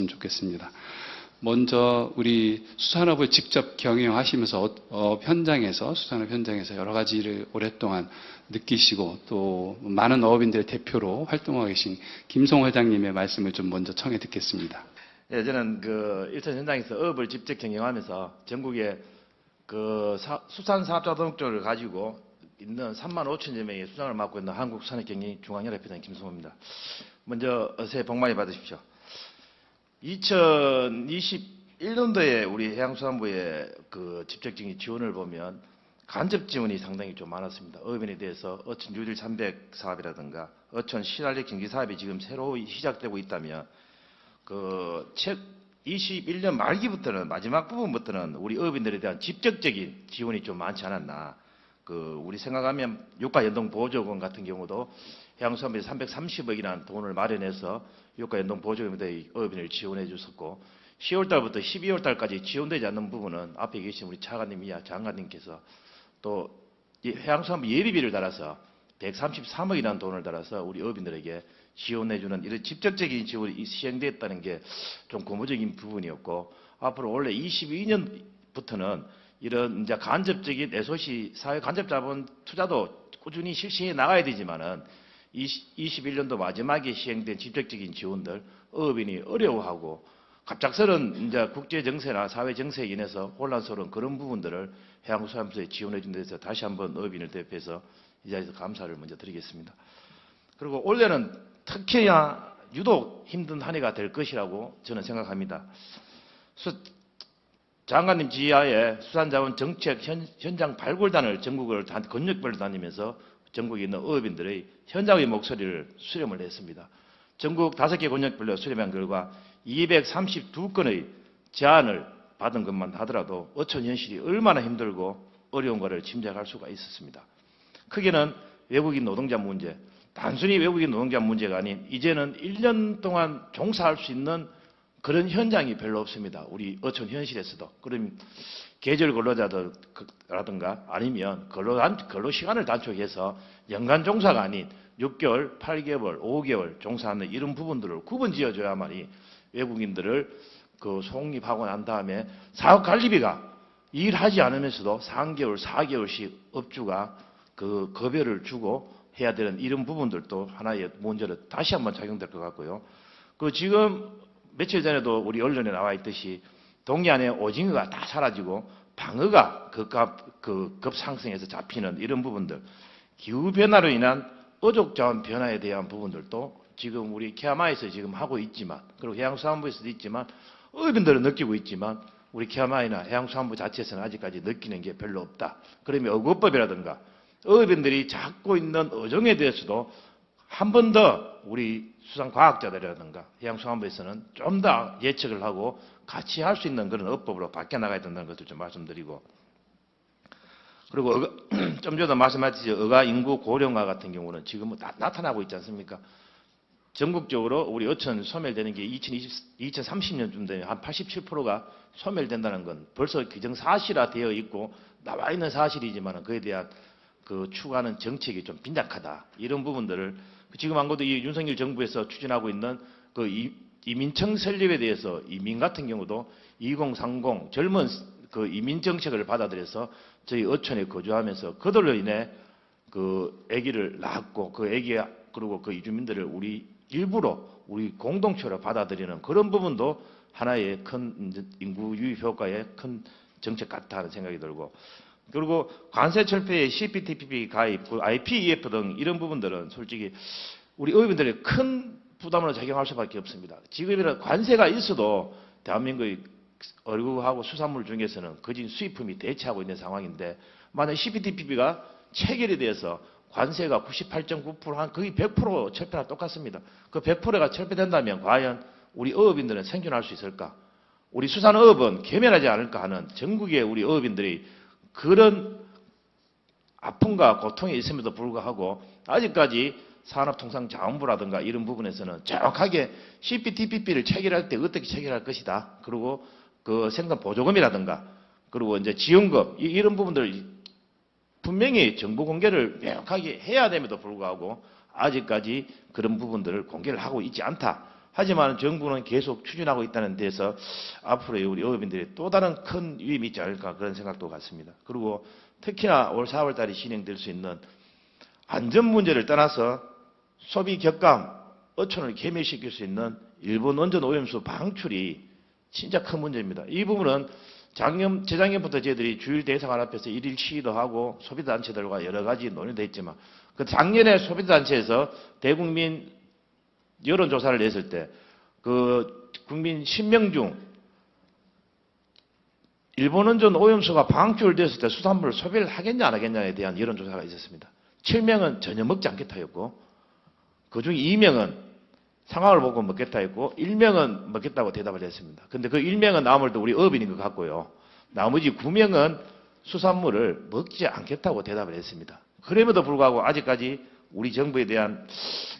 좋겠습니다. 먼저 우리 수산업을 직접 경영하시면서 현장에서 수산업 현장에서 여러 가지를 오랫동안 느끼시고 또 많은 어업인들의 대표로 활동하고 계신 김송 회장님의 말씀을 좀 먼저 청해 듣겠습니다. 예, 저는 일선 현장에서 어업을 직접 경영하면서 전국에 수산사업자 등록증을 가지고 있는 35,000여 명의 수장을 맡고 있는 한국수산업경영중앙연합회장 김성호입니다. 먼저 새해 복 많이 받으십시오. 2021년도에 우리 해양수산부의 직접적인 지원을 보면 간접 지원이 상당히 좀 많았습니다. 어업인에 대해서 어촌 뉴딜 300 사업이라든가 어촌 신활력 경기 사업이 지금 새로 시작되고 있다면 21년 말기부터는 마지막 부분부터는 우리 어업인들에 대한 직접적인 지원이 좀 많지 않았나. 우리 생각하면 유가 연동 보조금 같은 경우도 해양수산부에 330억이라는 돈을 마련해서 유가 연동 보조금에 어업인을 지원해 줬었고 10월 달부터 12월 달까지 지원되지 않는 부분은 앞에 계신 우리 차관님이야 장관님께서 또 해양수산부 예비비를 달아서 133억이라는 돈을 달아서 우리 어업인들에게 지원해주는 이런 직접적인 지원이 시행됐다는 게 좀 고무적인 부분이었고 앞으로 원래 22년부터는 이런 이제 간접적인 SOC 사회 간접자본 투자도 꾸준히 실시해 나가야 되지만은 21년도 마지막에 시행된 직접적인 지원들 어업인이 어려워하고 갑작스런 이제 국제 정세나 사회 정세에 인해서 혼란스러운 그런 부분들을 해양수산부에 지원해 준 데서 다시 한번 어업인을 대표해서 이 자리에서 감사를 먼저 드리겠습니다. 그리고 올해는 특히나 유독 힘든 한 해가 될 것이라고 저는 생각합니다. 장관님 지하에 수산자원 정책 현장 발굴단을 전국을 권역별로 다니면서 전국에 있는 어업인들의 현장의 목소리를 수렴을 했습니다. 전국 5개 권역별로 수렴한 결과 232건의 제안을 받은 것만 하더라도 어촌 현실이 얼마나 힘들고 어려운가를 짐작할 수가 있었습니다. 크게는 외국인 노동자 문제, 단순히 외국인 노동자 문제가 아닌 이제는 1년 동안 종사할 수 있는 그런 현장이 별로 없습니다. 우리 어촌 현실에서도. 그럼 계절 근로자라든가 아니면 근로 시간을 단축해서 연간 종사가 아닌 6개월, 8개월, 5개월 종사하는 이런 부분들을 구분 지어줘야만이 외국인들을 성립하고 난 다음에 사업 관리비가 일하지 않으면서도 3개월, 4개월씩 업주가 급여를 주고 해야 되는 이런 부분들도 하나의 문제로 다시 한번 작용될 것 같고요. 지금 며칠 전에도 우리 언론에 나와 있듯이 동해안에 오징어가 다 사라지고 방어가 급상승해서 잡히는 이런 부분들, 기후변화로 인한 어족자원 변화에 대한 부분들도 지금 우리 케아마에서 지금 하고 있지만, 그리고 해양수산부에서도 있지만, 어업인들은 느끼고 있지만, 우리 케아마이나 해양수산부 자체에서는 아직까지 느끼는 게 별로 없다. 그러면 어업법이라든가 어업인들이 잡고 있는 어종에 대해서도 한 번 더 우리 수산과학자들이라든가 해양수산부에서는 좀 더 예측을 하고 같이 할 수 있는 그런 어법으로 바뀌어 나가야 된다는 것을 좀 말씀드리고, 그리고 좀 전에 말씀하셨듯이 어가 인구 고령화 같은 경우는 지금은 다 나타나고 있지 않습니까? 전국적으로 우리 어촌 소멸되는 게 2030년쯤 되면 한 87%가 소멸된다는 건 벌써 기정사실화 되어 있고 나와 있는 사실이지만 그에 대한 추구하는 정책이 좀 빈약하다. 이런 부분들을 지금 안 그래도 이 윤석열 정부에서 추진하고 있는 이민청 설립에 대해서 이민 같은 경우도 2030 젊은 이민 정책을 받아들여서 저희 어촌에 거주하면서 그들로 인해 아기를 낳았고 아기야 그리고 이주민들을 우리 일부러 우리 공동체로 받아들이는 그런 부분도 하나의 큰 인구 유입 효과의 큰 정책 같다 하는 생각이 들고, 그리고 관세 철폐의 CPTPP 가입, IPEF 등 이런 부분들은 솔직히 우리 어업인들의 큰 부담으로 작용할 수밖에 없습니다. 지금이라 관세가 있어도 대한민국의 어류하고 수산물 중에서는 거진 수입품이 대체하고 있는 상황인데, 만약 CPTPP가 체결이 돼서 관세가 98.9% 한 거의 100% 철폐랑 똑같습니다. 그 100%가 철폐된다면 과연 우리 어업인들은 생존할 수 있을까? 우리 수산어업은 괴멸하지 않을까 하는 전국의 우리 어업인들이 그런 아픔과 고통이 있음에도 불구하고 아직까지 산업통상자원부라든가 이런 부분에서는 정확하게 CPTPP를 체결할 때 어떻게 체결할 것이다. 그리고 생산 보조금이라든가 그리고 이제 지원금 이런 부분들 분명히 정보 공개를 명확하게 해야 됨에도 불구하고 아직까지 그런 부분들을 공개를 하고 있지 않다. 하지만 정부는 계속 추진하고 있다는 데서 앞으로의 우리 어업인들의 또 다른 큰 위임이 있지 않을까 그런 생각도 같습니다. 그리고 특히나 올 4월 달에 진행될 수 있는 안전 문제를 떠나서 소비 격감, 어촌을 괴멸시킬 수 있는 일본 원전 오염수 방출이 진짜 큰 문제입니다. 이 부분은 재작년부터 저희들이 주일 대사관 앞에서 일일 시위도 하고 소비자단체들과 여러 가지 논의도 했지만 그 작년에 소비자단체에서 대국민 여론조사를 냈을 때 그 국민 10명 중 일본 원전 오염수가 방출됐을 때 수산물을 소비를 하겠냐 안 하겠냐에 대한 여론조사가 있었습니다. 7명은 전혀 먹지 않겠다였고 그중 2명은 상황을 보고 먹겠다 했고 1명은 먹겠다고 대답을 했습니다. 근데 그 1명은 아무래도 우리 어업인인 것 같고요. 나머지 9명은 수산물을 먹지 않겠다고 대답을 했습니다. 그럼에도 불구하고 아직까지 우리 정부에 대한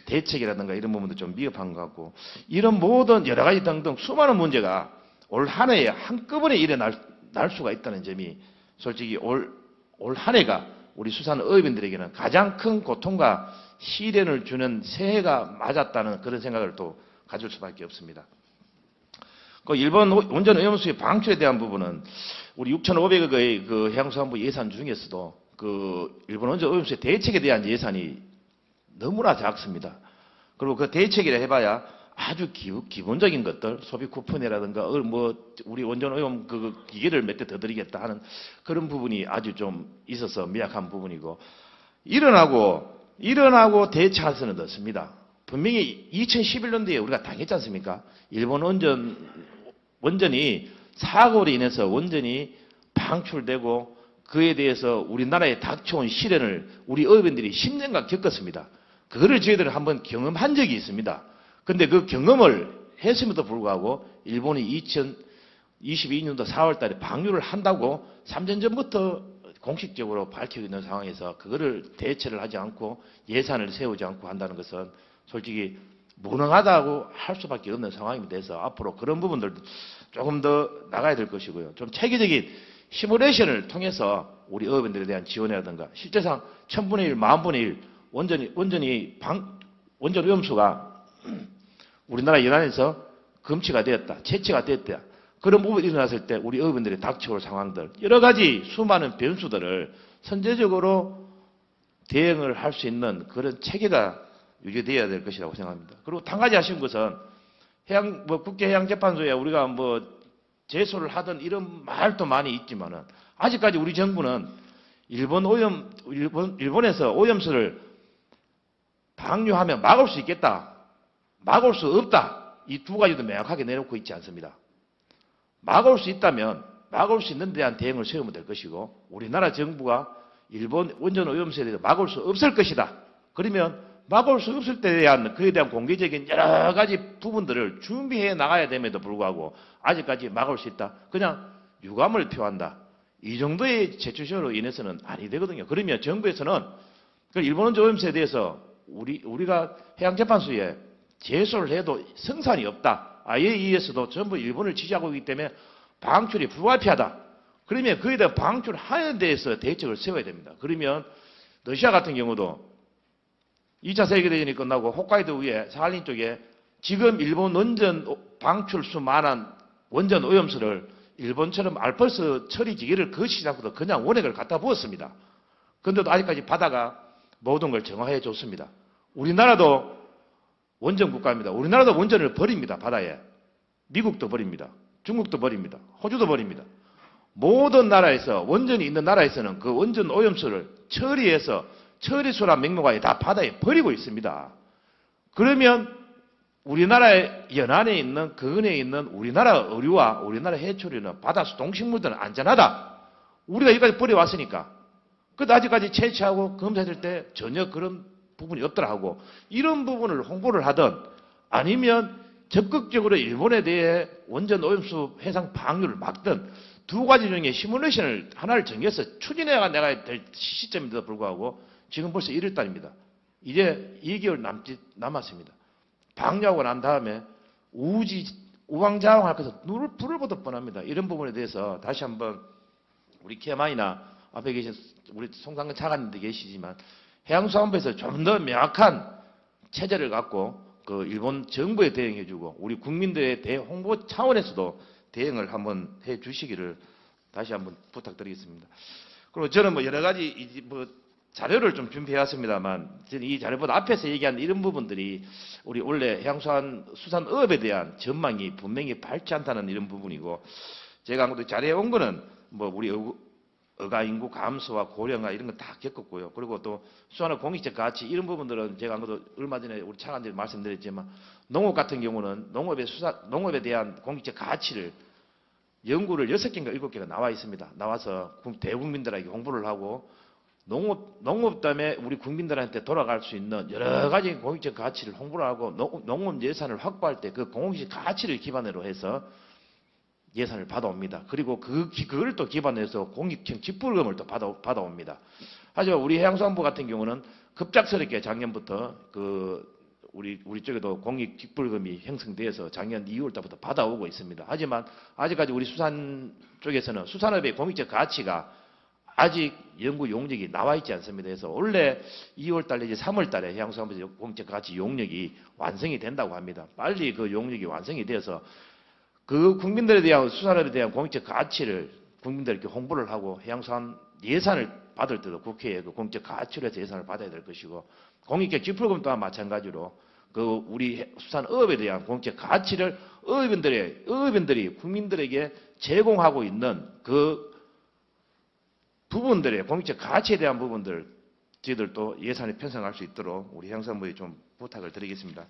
대책이라든가 이런 부분도 좀 미흡한 것 같고 이런 모든 여러 가지 등등 수많은 문제가 올 한 해에 한꺼번에 일어날 수가 있다는 점이 솔직히 올 한 해가 우리 수산 어업인들에게는 가장 큰 고통과 시련을 주는 새해가 맞았다는 그런 생각을 또 가질 수밖에 없습니다. 그 일본 원전 오염수의 방출에 대한 부분은 우리 6,500억의 그 해양수산부 예산 중에서도 그 일본 원전 오염수의 대책에 대한 예산이 너무나 작습니다. 그리고 그 대책이라 해봐야 아주 기본적인 것들, 소비 쿠폰이라든가 뭐 우리 원전 오염 그 기계를 몇 대 더 드리겠다 하는 그런 부분이 아주 좀 있어서 미약한 부분이고 일어나고 대처할 수는 없습니다. 분명히 2011년도에 우리가 당했지 않습니까? 일본 원전이 사고로 인해서 원전이 방출되고 그에 대해서 우리나라에 닥쳐온 시련을 우리 어업인들이 10년간 겪었습니다. 그거를 저희들은 한번 경험한 적이 있습니다. 근데 그 경험을 했음에도 불구하고 일본이 2022년도 4월 달에 방류를 한다고 3년 전부터 공식적으로 밝히고 있는 상황에서 그거를 대처를 하지 않고 예산을 세우지 않고 한다는 것은 솔직히 무능하다고 할 수밖에 없는 상황이 돼서 앞으로 그런 부분들도 조금 더 나가야 될 것이고요. 좀 체계적인 시뮬레이션을 통해서 우리 어업인들에 대한 지원이라든가 실제상 1000분의 1, 10,000분의 1 원전 오염수가 우리나라 연안에서 검치가 되었다, 채취가 되었다. 그런 부분이 일어났을 때 우리 어업인들이 닥쳐올 상황들, 여러 가지 수많은 변수들을 선제적으로 대응을 할 수 있는 그런 체계가 유지되어야 될 것이라고 생각합니다. 그리고 한 가지 아쉬운 것은 국제해양재판소에 우리가 제소를 하던 이런 말도 많이 있지만은 아직까지 우리 정부는 일본에서 오염수를 방류하면 막을 수 있겠다, 막을 수 없다. 이 두 가지도 명확하게 내놓고 있지 않습니다. 막을 수 있다면 막을 수 있는 데 대한 대응을 세우면 될 것이고 우리나라 정부가 일본 원전 오염수에 대해서 막을 수 없을 것이다. 그러면 막을 수 없을 때에 대한 그에 대한 공개적인 여러 가지 부분들을 준비해 나가야 됨에도 불구하고 아직까지 막을 수 있다. 그냥 유감을 표한다. 이 정도의 제출시로 인해서는 아니 되거든요. 그러면 정부에서는 일본 원전 오염수에 대해서 우리가 해양재판소에 제소를 해도 성산이 없다. IAEA에서도 전부 일본을 지지하고 있기 때문에 방출이 불가피하다. 그러면 그에 대한 방출하는 데에서 대책을 세워야 됩니다. 그러면 러시아 같은 경우도 2차 세계대전이 끝나고 홋카이도 위에 사할린 쪽에 지금 일본 원전 방출수 많은 원전 오염수를 일본처럼 알프스 처리 기계를 거치지 않고도 그냥 원액을 갖다 부었습니다. 그런데도 아직까지 바다가 모든 걸 정화해 줬습니다. 우리나라도 원전 국가입니다. 우리나라도 원전을 버립니다. 바다에. 미국도 버립니다. 중국도 버립니다. 호주도 버립니다. 모든 나라에서 원전이 있는 나라에서는 그 원전 오염수를 처리해서 처리수란 명목하에 다 바다에 버리고 있습니다. 그러면 우리나라의 연안에 있는 근해에 있는 우리나라 어류와 우리나라 해초류는 바다수 동식물들은 안전하다. 우리가 여기까지 버려왔으니까. 그런데 아직까지 채취하고 검사했을 때 전혀 그런 부분이 없더라 하고 이런 부분을 홍보를 하든 아니면 적극적으로 일본에 대해 원전 오염수 해상 방류를 막든 두 가지 중에 시뮬레이션을 하나를 정해서 추진해 나가야 될 시점임에도 불구하고 지금 벌써 1월달입니다. 이제 2개월 남았습니다. 방류하고 난 다음에 우왕좌왕할 것은 불을 보듯 뻔합니다. 이런 부분에 대해서 다시 한번 우리 KMI나 앞에 계신 우리 송상근 차관님도 계시지만 해양수산부에서 좀 더 명확한 체제를 갖고 그 일본 정부에 대응해주고 우리 국민들의 대홍보 차원에서도 대응을 한번 해주시기를 다시 한번 부탁드리겠습니다. 그리고 저는 뭐 여러 가지 뭐 자료를 좀 준비해왔습니다만 저는 이 자료보다 앞에서 얘기한 이런 부분들이 우리 원래 수산업에 대한 전망이 분명히 밝지 않다는 이런 부분이고 제가 아무래도 자료해온 거는 뭐 우리 어가 인구 감소와 고령화 이런 건 다 겪었고요. 그리고 또 수산업 공익적 가치 이런 부분들은 제가 아무래도 얼마 전에 우리 차관님 말씀드렸지만 농업 같은 경우는 농업에 대한 공익적 가치를 연구를 6개인가 7개가 나와 있습니다. 나와서 대국민들에게 홍보를 하고 농업 때문에 우리 국민들한테 돌아갈 수 있는 여러 가지 공익적 가치를 홍보를 하고 농업 예산을 확보할 때 그 공익적 가치를 기반으로 해서 예산을 받아옵니다. 그리고 그걸 또 기반으로 해서 공익형 직불금을 또 받아옵니다. 하지만 우리 해양수산부 같은 경우는 급작스럽게 작년부터 우리 쪽에도 공익 직불금이 형성돼서 작년 2월 달부터 받아오고 있습니다. 하지만 아직까지 우리 수산 쪽에서는 수산업의 공익적 가치가 아직 연구 용역이 나와 있지 않습니다. 그래서 원래 2월 달에 이제 3월 달에 해양수산부 공익적 가치 용역이 완성이 된다고 합니다. 빨리 그 용역이 완성이 되어서 그 국민들에 대한 수산업에 대한 공익적 가치를 국민들에게 홍보를 하고 해양수산 예산을 받을 때도 국회에 그 공익적 가치로 해서 예산을 받아야 될 것이고 공익적 직불금 또한 마찬가지로 그 우리 수산업에 대한 공익적 가치를 어업인들이 국민들에게 제공하고 있는 그 부분들의 공익적 가치에 대한 부분들 저희들도 예산에 편성할 수 있도록 우리 해양수산부에 좀 부탁을 드리겠습니다.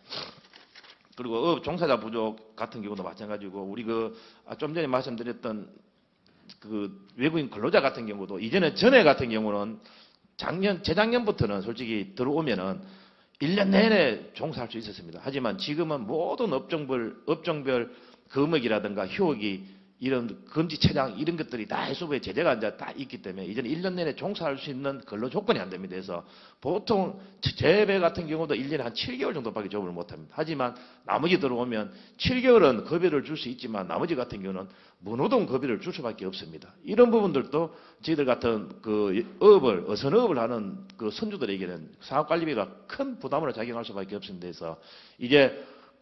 그리고 어업 종사자 부족 같은 경우도 마찬가지고 우리 좀 전에 말씀드렸던 그 외국인 근로자 같은 경우도 이제는 전에 같은 경우는 재작년부터는 솔직히 들어오면은 1년 내내 종사할 수 있었습니다. 하지만 지금은 모든 업종별 금액이라든가 휴업이 이런 금지 차량 이런 것들이 다 해수부에 제재가 이제 다 있기 때문에 이제는 1년 내내 종사할 수 있는 근로 조건이 안 됩니다. 그래서 보통 재배 같은 경우도 1년에 한 7개월 정도밖에 접을 못 합니다. 하지만 나머지 들어오면 7개월은 급여를 줄 수 있지만 나머지 같은 경우는 무노동 급여를 줄 수밖에 없습니다. 이런 부분들도 저희들 같은 어선업을 하는 그 선주들에게는 사업관리비가 큰 부담으로 작용할 수밖에 없습니다. 그래서 이제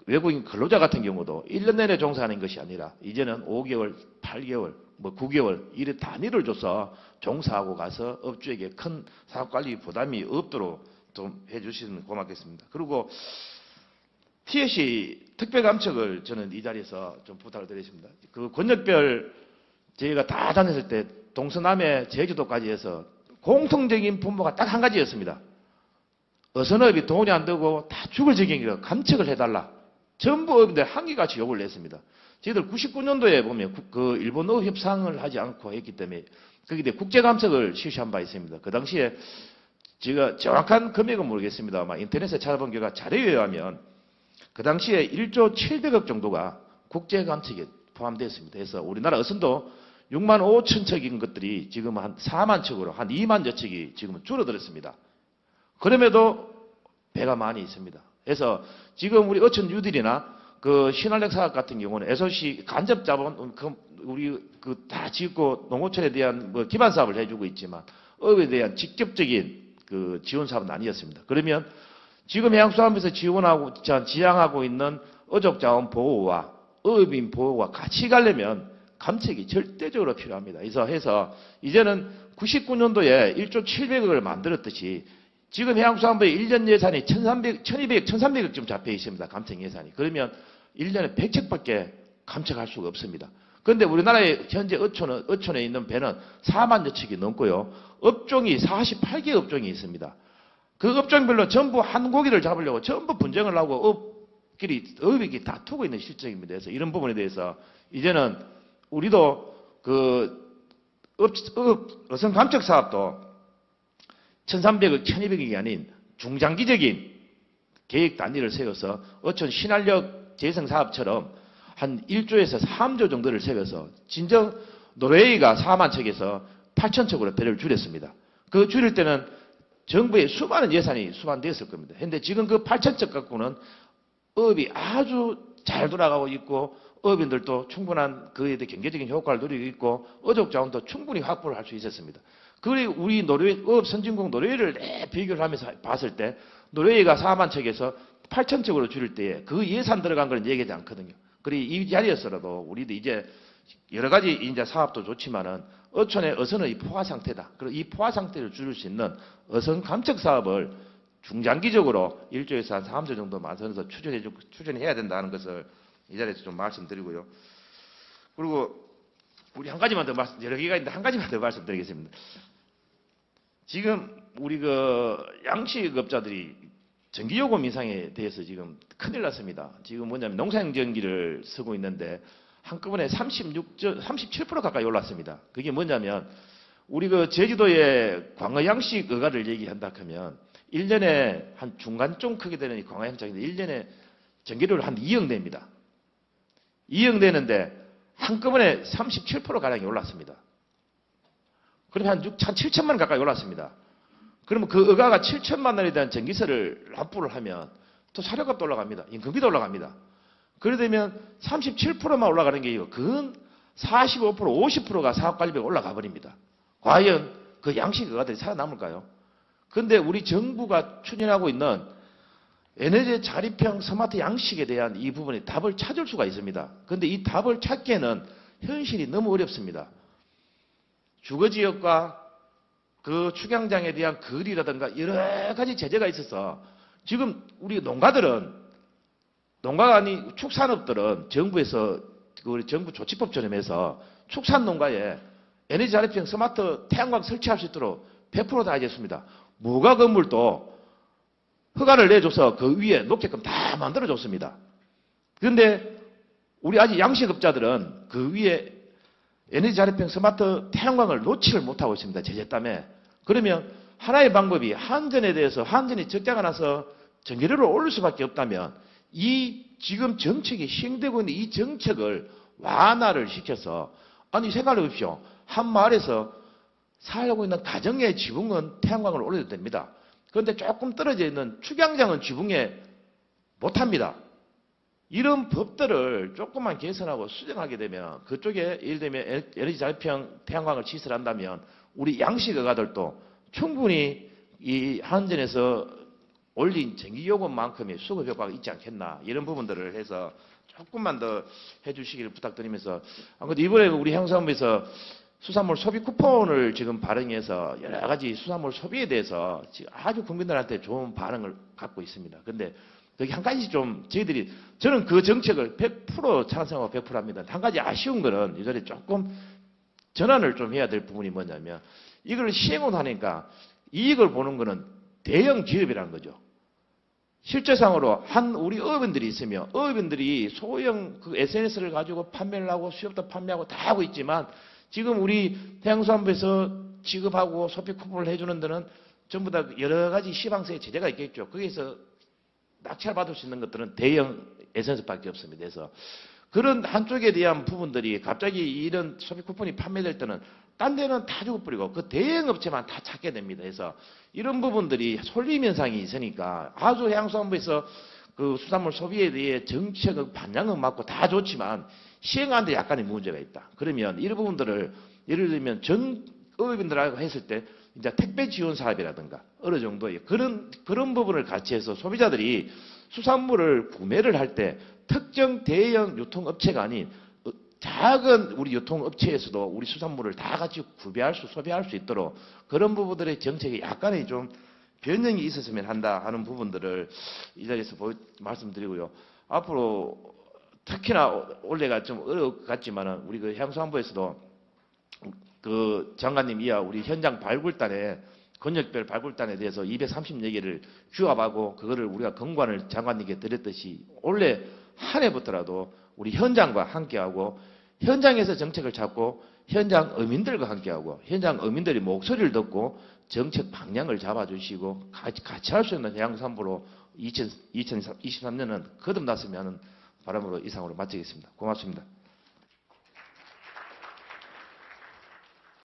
외국인 근로자 같은 경우도 1년 내내 종사하는 것이 아니라 이제는 5개월, 8개월, 9개월 이런 단위를 줘서 종사하고 가서 업주에게 큰 사업관리 부담이 없도록 좀 해주시면 고맙겠습니다. 그리고 TSC 특별감척을 저는 이 자리에서 좀 부탁을 드리겠습니다. 그 권역별 저희가 다 다녔을 때 동서남해 제주도까지 해서 공통적인 분모가 딱 한 가지였습니다. 어선업이 돈이 안 되고 다 죽을 지경이라 감척을 해달라. 전부 업인들 한기같이 욕을 냈습니다. 저희들 99년도에 보면 그 일본 어업 협상을 하지 않고 했기 때문에 거기에 국제감척을 실시한 바 있습니다. 그 당시에 제가 정확한 금액은 모르겠습니다만 인터넷에 찾아본 결과 자료에 의하면 그 당시에 1조 700억 정도가 국제감척에 포함되었습니다. 그래서 우리나라 어선도 6만 5천 척인 것들이 지금 한 4만 척으로 한 2만여 척이 지금은 줄어들었습니다. 그럼에도 배가 많이 있습니다. 그래서 지금 우리 어촌 뉴딜이나 그 신한력 사업 같은 경우는 SOC 간접 자본 우리 다 짓고 농어촌에 대한 뭐 기반 사업을 해주고 있지만 업에 대한 직접적인 그 지원 사업은 아니었습니다. 그러면 지금 해양수산부에서 지향하고 있는 어족자원 보호와 어업인 보호가 같이 가려면 감책이 절대적으로 필요합니다. 그래서 해서 이제는 99년도에 1조 700억을 만들었듯이 지금 해양수산부의 1년 예산이 1,200억 잡혀 있습니다. 감책 예산이. 그러면 1년에 100척밖에 감책할 수가 없습니다. 그런데 우리나라의 현재 어촌에 있는 배는 4만여 척이 넘고요. 업종이 48개 업종이 있습니다. 그 업종별로 전부 한 고기를 잡으려고 전부 분쟁을 하고 업이 다투고 있는 실정입니다. 그래서 이런 부분에 대해서 이제는 우리도 어선 감척 사업도 1,300억, 1,200억이 아닌 중장기적인 계획 단위를 세워서 어촌 신한력 재생 사업처럼 한 1조에서 3조 정도를 세워서 진정 노르웨이가 4만 척에서 8천 척으로 배를 줄였습니다. 그 줄일 때는 정부의 수많은 예산이 수반되었을 겁니다. 그런데 지금 그 8천 척 갖고는 업이 아주 잘 돌아가고 있고 어업인들도 충분한 그에 대해 경제적인 효과를 누리고 있고 어족 자원도 충분히 확보를 할 수 있었습니다. 그리고 우리 노르웨이 어업 선진국 노르웨이를 비교를 하면서 봤을 때 노르웨이가 4만 척에서 8,000척으로 줄일 때에 그 예산 들어간 걸 얘기하지 않거든요. 그리고 이 자리에서라도 우리도 이제 여러 가지 이제 사업도 좋지만은 어촌의 어선의 포화 상태다. 그리고 이 포화 상태를 줄일 수 있는 어선 감척 사업을 중장기적으로 1조에서 한 3조 정도 마선에서 추진해야 된다는 것을 이 자리에서 좀 말씀드리고요. 그리고 우리 한 가지만 더 여러 개가 있는데 한 가지만 더 말씀드리겠습니다. 지금 우리 그 양식업자들이 전기요금 인상에 대해서 지금 큰일 났습니다. 지금 뭐냐면 농사용전기를 쓰고 있는데 한꺼번에 37% 가까이 올랐습니다. 그게 뭐냐면 우리 그 제주도의 광어 양식 어가를 얘기한다 하면 1년에 한 중간쯤 크게 되는 이 광어 양식인데 1년에 전기료를 한 2억 냅니다. 2억 내는데 한꺼번에 37%가량이 올랐습니다. 그러면 한 7천만 원 가까이 올랐습니다. 그러면 그 어가가 7천만 원에 대한 전기세를 납부를 하면 또 사료값도 올라갑니다. 인건비도 올라갑니다. 그래 되면 37%만 올라가는 게 이거 그건 45%, 50%가 사업관리비가 올라가 버립니다. 과연 그 양식 어가들이 살아남을까요? 그런데 우리 정부가 추진하고 있는 에너지 자립형 스마트 양식에 대한 이 부분에 답을 찾을 수가 있습니다. 그런데 이 답을 찾기에는 현실이 너무 어렵습니다. 주거지역과 그 축양장에 대한 거리라든가 여러 가지 제재가 있어서 지금 우리 농가가 아니 축산업들은 정부에서 우리 정부 조치법처럼 해서 축산농가에 에너지 자립형 스마트 태양광 설치할 수 있도록 100% 다 해줬습니다. 무가 건물도 허가를 내줘서 그 위에 놓게끔 다 만들어줬습니다. 그런데 우리 아직 양식업자들은 그 위에 에너지 자립형 스마트 태양광을 놓지를 못하고 있습니다. 제재 때문에. 그러면 하나의 방법이 한전에 대해서 한전이 적자가 나서 전기료를 올릴 수밖에 없다면 이 지금 정책이 시행되고 있는 이 정책을 완화를 시켜서 아니 생각해 보십시오. 한 마을에서 살고 있는 가정의 지붕은 태양광을 올려도 됩니다. 그런데 조금 떨어져 있는 축양장은 지붕에 못합니다. 이런 법들을 조금만 개선하고 수정하게 되면 그쪽에 예를 들면 에너지 자립형 태양광을 시설한다면 우리 양식 어가들도 충분히 이 한전에서 올린 전기요금만큼의 수급 효과가 있지 않겠나 이런 부분들을 해서 조금만 더 해주시기를 부탁드리면서 아무튼 이번에 우리 행사부에서 수산물 소비 쿠폰을 지금 발행해서 여러 가지 수산물 소비에 대해서 지금 아주 국민들한테 좋은 반응을 갖고 있습니다. 그런데 여기 한 가지 좀 저희들이 저는 그 정책을 100% 찬성하고 100% 합니다. 한 가지 아쉬운 거는 이전에 조금 전환을 좀 해야 될 부분이 뭐냐면 이걸 시행을 하니까 이익을 보는 거는 대형 기업이라는 거죠. 실제상으로 한 우리 어업인들이 있으며 어업인들이 소형 그 SNS를 가지고 판매를 하고 수협도 판매하고 다 하고 있지만 지금 우리 해양수산부에서 지급하고 소비 쿠폰을 해주는 데는 전부 다 여러 가지 시방세의 제재가 있겠죠. 거기에서 낙찰받을 수 있는 것들은 대형 SNS밖에 없습니다. 그래서 그런 한쪽에 대한 부분들이 갑자기 이런 소비 쿠폰이 판매될 때는 딴 데는 다 죽어버리고 그 대형 업체만 다 찾게 됩니다. 그래서 이런 부분들이 솔림 현상이 있으니까 아주 해양수산부에서 그 수산물 소비에 대해 정책의 방향은 맞고 다 좋지만 시행하는데 약간의 문제가 있다. 그러면 이런 부분들을 예를 들면 전 어업인들하고 했을 때 이제 택배 지원 사업이라든가 어느 정도의 그런 부분을 같이 해서 소비자들이 수산물을 구매를 할 때 특정 대형 유통업체가 아닌 작은 우리 유통업체에서도 우리 수산물을 다 같이 구매할 수, 소비할 수 있도록 그런 부분들의 정책이 약간의 좀 변형이 있었으면 한다 하는 부분들을 이 자리에서 말씀드리고요. 앞으로 특히나 올해가 좀 어려울 것 같지만은 우리 그 해양수산부에서도 그 장관님 이하 우리 현장 발굴단에 권역별 발굴단에 대해서 230여 개를 규합하고 그거를 우리가 건관을 장관님께 드렸듯이 올해 한 해부터라도 우리 현장과 함께하고 현장에서 정책을 찾고 현장 어민들과 함께하고 현장 어민들이 목소리를 듣고 정책 방향을 잡아주시고 같이 할 수 있는 해양수산부로 2023년은 거듭났으면 하는 바람으로 이상으로 마치겠습니다. 고맙습니다.